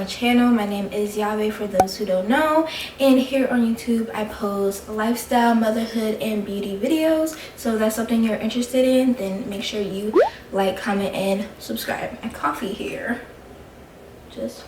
my channel. My name is Yah-Vae for those who don't know, and here on YouTube I post lifestyle, motherhood, and beauty videos. So if that's something you're interested in, then make sure you like, comment, and subscribe. My coffee here just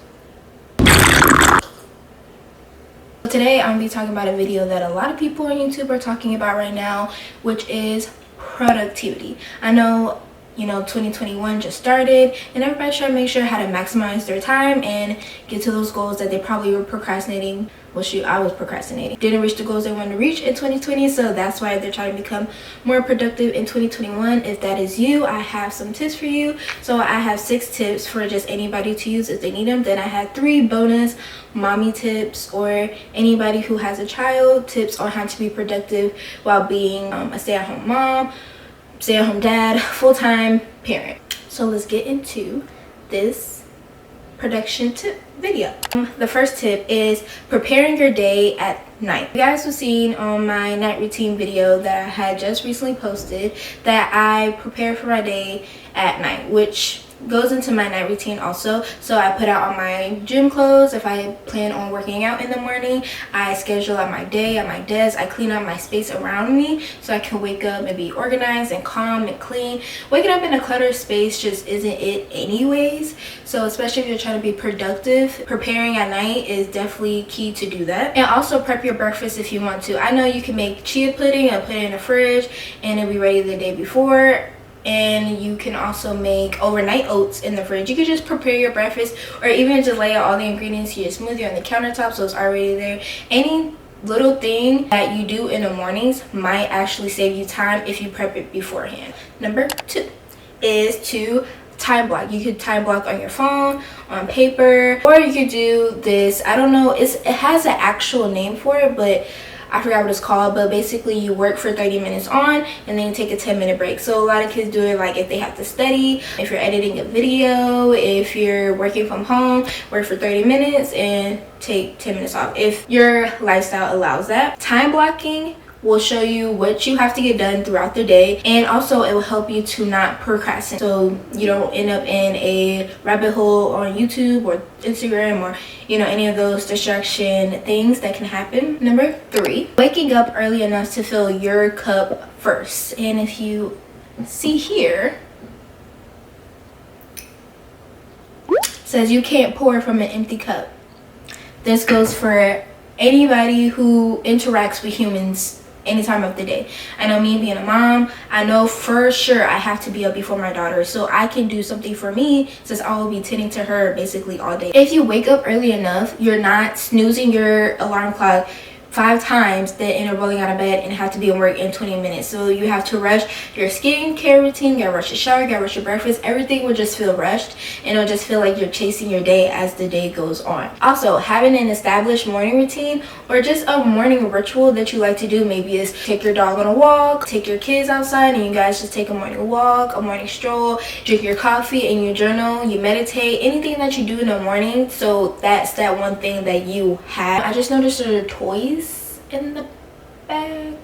today I'm gonna be talking about a video that a lot of people on YouTube are talking about right now, which is productivity. I know 2021 just started and everybody's trying to make sure how to maximize their time and get to those goals that they probably were procrastinating. Well, shoot, I was procrastinating. Didn't reach the goals they wanted to reach in 2020, so that's why they're trying to become more productive in 2021. If that is you, I have some tips for you. So I have 6 tips for just anybody to use if they need them. Then I had 3 bonus mommy tips, or anybody who has a child, tips on how to be productive while being a stay-at-home mom, stay-at-home dad, full-time parent. So let's get into this production tip video. The first tip is preparing your day at night. You guys have seen on my night routine video that I had just recently posted that I prepare for my day at night, which goes into my night routine also. So I put out on my gym clothes if I plan on working out in the morning. I schedule out my day at my desk. I clean up my space around me so I can wake up and be organized and calm and clean. Waking up in a cluttered space just isn't it anyways. So especially if you're trying to be productive, preparing at night is definitely key to do that. And also prep your breakfast if you want to. I know you can make chia pudding and put it in the fridge and it'll be ready the day before. And you can also make overnight oats in the fridge. You can just prepare your breakfast, or even just lay out all the ingredients to your smoothie on the countertop so it's already there. Any little thing that you do in the mornings might actually save you time if you prep it beforehand. Number 2 is to time block. You could time block on your phone, on paper, or you could do this. I don't know, it has an actual name for it, but I forgot what it's called. But basically you work for 30 minutes on and then you take a 10-minute break. So a lot of kids do it like if they have to study, if you're editing a video, if you're working from home, work for 30 minutes and take 10 minutes off if your lifestyle allows that. Time blocking will show you what you have to get done throughout the day, and also it will help you to not procrastinate so you don't end up in a rabbit hole on YouTube or Instagram or any of those distraction things that can happen. Number 3, waking up early enough to fill your cup first. And if you see here, it says you can't pour from an empty cup. This goes for anybody who interacts with humans any time of the day. I know me being a mom, I know for sure I have to be up before my daughter, so I can do something for me since I will be tending to her basically all day. If you wake up early enough, you're not snoozing your alarm clock 5 times, then end up rolling out of bed and have to be at work in 20 minutes. So you have to rush your skincare routine, you gotta rush your shower, you gotta rush your breakfast. Everything will just feel rushed and it'll just feel like you're chasing your day as the day goes on. Also, having an established morning routine or just a morning ritual that you like to do, maybe is take your dog on a walk, take your kids outside and you guys just take a morning walk, a morning stroll, drink your coffee and you journal, you meditate, anything that you do in the morning. So that's that one thing that you have. I just noticed there are toys in the back.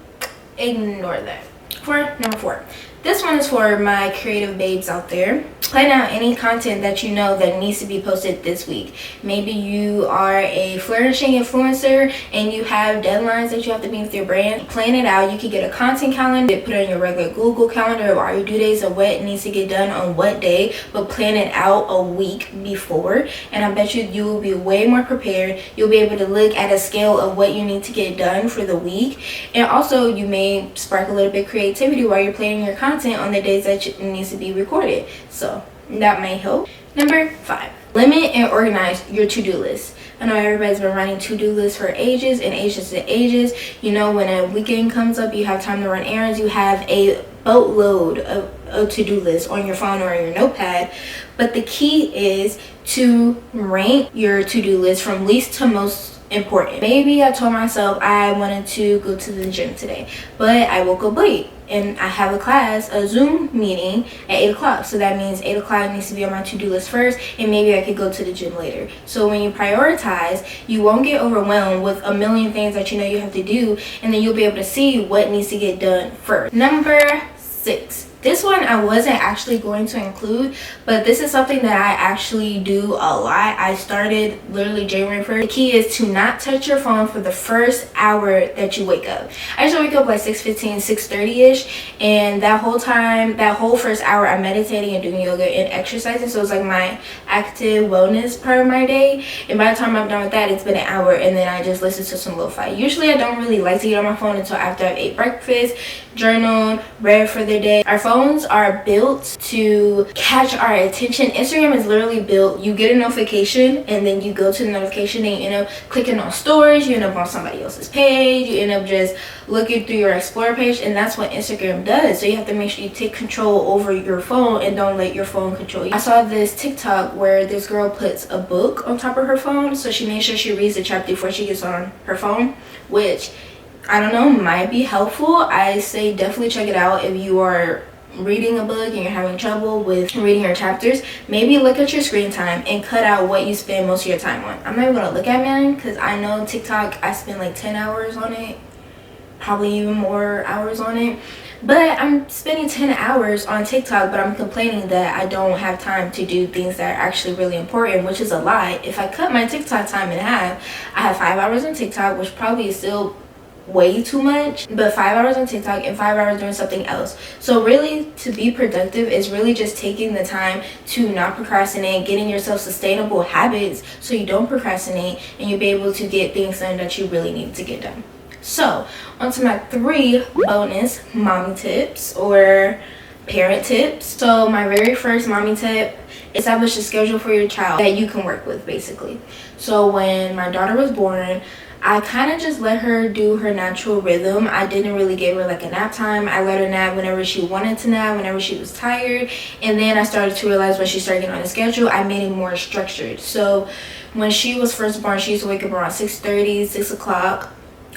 Ignore that. For number 4, this one is for my creative babes out there. Plan out any content that you know that needs to be posted this week. Maybe you are a flourishing influencer and you have deadlines that you have to meet with your brand. Plan it out. You can get a content calendar, put it on your regular Google calendar, or your due days of what needs to get done on what day, but plan it out a week before, and I bet you will be way more prepared. You'll be able to look at a scale of what you need to get done for the week, and also you may spark a little bit of creativity while you're planning your content on the days that it needs to be recorded. So that may help. Number 5, limit and organize your to-do list. I know everybody's been running to-do lists for ages and ages and ages. When a weekend comes up, you have time to run errands, you have a boatload of to-do lists on your phone or on your notepad. But the key is to rank your to-do list from least to most important. Maybe I told myself I wanted to go to the gym today, but I woke up late and I have a Zoom meeting at 8 o'clock. So that means 8 o'clock needs to be on my to-do list first, and maybe I could go to the gym later. So when you prioritize, you won't get overwhelmed with a million things that you have to do, and then you'll be able to see what needs to get done first. Number 6, This one I wasn't actually going to include, but this is something that I actually do a lot. I started literally January 1st. The key is to not touch your phone for the first hour that you wake up. I usually wake up like 6:15, 6:30ish, and that whole time, that whole first hour, I'm meditating and doing yoga and exercising. So it's like my active wellness part of my day. And by the time I'm done with that, it's been an hour, and then I just listen to some lo-fi. Usually I don't really like to get on my phone until after I've ate breakfast, journaled, read for the day. Our phones are built to catch our attention. Instagram is literally built, you get a notification and then you go to the notification and you end up clicking on stories, you end up on somebody else's page, you end up just looking through your explore page, and that's what Instagram does. So you have to make sure you take control over your phone and don't let your phone control you. I saw this TikTok where this girl puts a book on top of her phone, so she makes sure she reads the chapter before she gets on her phone, which I don't know, might be helpful. I say definitely check it out if you are reading a book and you're having trouble with reading your chapters. Maybe look at your screen time and cut out what you spend most of your time on. I'm not even gonna look at mine because I know TikTok, I spend like 10 hours on it, probably even more hours on it. But I'm spending 10 hours on TikTok, but I'm complaining that I don't have time to do things that are actually really important, which is a lie. If I cut my TikTok time in half, I have 5 hours on TikTok, which probably is still way too much, but 5 hours on TikTok and 5 hours doing something else. So really, to be productive is really just taking the time to not procrastinate, getting yourself sustainable habits so you don't procrastinate and you'll be able to get things done that you really need to get done. So on to my 3 bonus mommy tips or parent tips. So my very first mommy tip: establish a schedule for your child that you can work with, basically. So when my daughter was born, I kind of just let her do her natural rhythm. I didn't really give her like a nap time. I let her nap whenever she wanted to nap, whenever she was tired. And then I started to realize when she started getting on a schedule, I made it more structured. So when she was first born, she used to wake up around 6:30, 6 o'clock.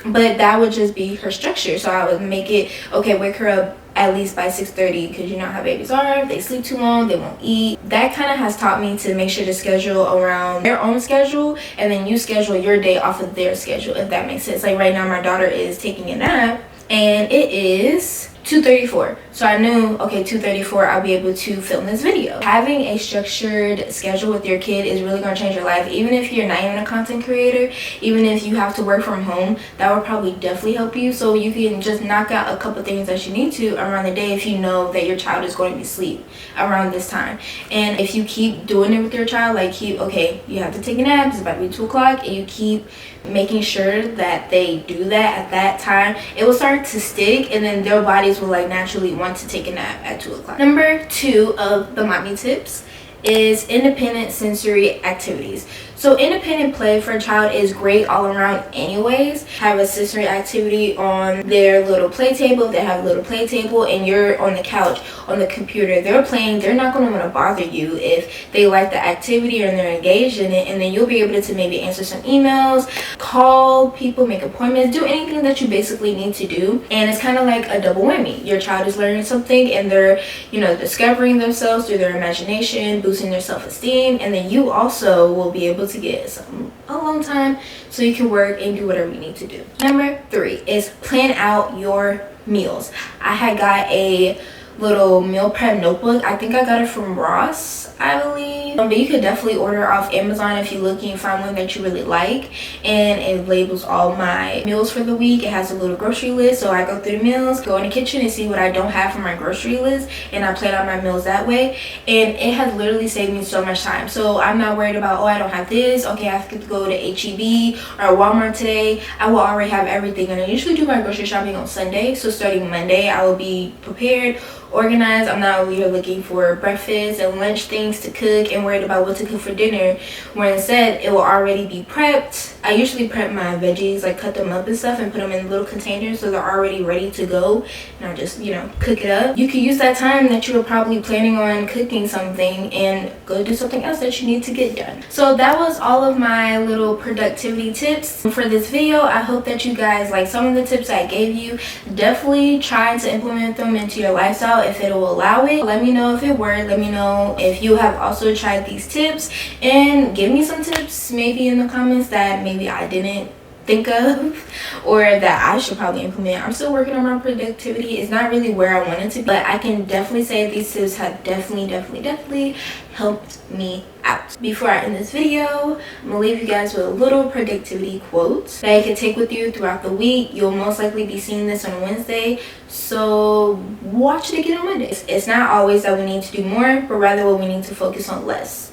But that would just be her structure. So I would make it, okay, wake her up at least by 6:30, because you know how babies are. If they sleep too long, they won't eat. That kind of has taught me to make sure to schedule around their own schedule, and then you schedule your day off of their schedule, if that makes sense. Like right now, my daughter is taking a nap, and it is 2:34. So I knew, okay, 2:34, I'll be able to film this video. Having a structured schedule with your kid is really gonna change your life. Even if you're not even a content creator, even if you have to work from home, that would probably definitely help you. So you can just knock out a couple things that you need to around the day if you know that your child is going to be asleep around this time. And if you keep doing it with your child, like okay, you have to take a nap, it's about to be 2 o'clock, and you keep making sure that they do that at that time, it will start to stick, and then their bodies will like naturally want to take a nap at 2 o'clock. Number 2 of the mommy tips is independent sensory activities. So independent play for a child is great all around anyways. Have a sensory activity on their little play table. If they have a little play table and you're on the couch, on the computer, they're playing, they're not going to want to bother you if they like the activity and they're engaged in it. And then you'll be able to maybe answer some emails, call people, make appointments, do anything that you basically need to do. And it's kind of like a double whammy. Your child is learning something and they're, discovering themselves through their imagination, boosting their self-esteem, and then you also will be able to get some alone time so you can work and do whatever you need to do. Number 3 is plan out your meals. I had got a little meal prep notebook. I think I got it from Ross, I believe, but you could definitely order off Amazon if you look and you find one that you really like, and it labels all my meals for the week. It has a little grocery list, so I go through the meals, go in the kitchen and see what I don't have for my grocery list, and I plan out my meals that way, and it has literally saved me so much time. So I'm not worried about, I don't have this, okay, I have to go to HEB or Walmart today. I will already have everything, and I usually do my grocery shopping on Sunday, so starting Monday I will be prepared, organized. I'm not over here looking for breakfast and lunch things to cook and worried about what to cook for dinner, where instead it will already be prepped. I usually prep my veggies, like cut them up and stuff and put them in little containers so they're already ready to go, and I just cook it up. You could use that time that you were probably planning on cooking something and go do something else that you need to get done. So that was all of my little productivity tips for this video. I hope that you guys like some of the tips I gave you. Definitely try to implement them into your lifestyle if it will allow it. Let me know if it worked. Let me know if you have also tried these tips, and give me some tips maybe in the comments that maybe I didn't think of or that I should probably implement. I'm still working on my productivity. It's not really where I want it to be, but I can definitely say these tips have definitely helped me out. Before I end this video, I'm gonna leave you guys with a little productivity quotes that you can take with you throughout the week. You'll most likely be seeing this on Wednesday, so watch it again on Monday. It's not always that we need to do more, but rather what we need to focus on less.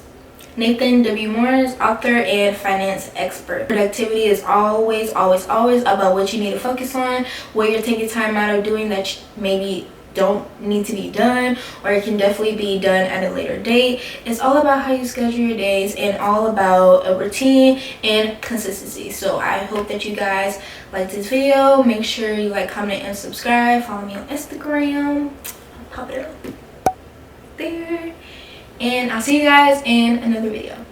Nathan W. Morris, author and finance expert. Productivity is always about what you need to focus on, what you're taking time out of doing that maybe don't need to be done, or it can definitely be done at a later date. It's all about how you schedule your days and all about a routine and consistency. So I hope that you guys like this video. Make sure you like, comment, and subscribe. Follow me on Instagram. I'll pop it up there. And I'll see you guys in another video.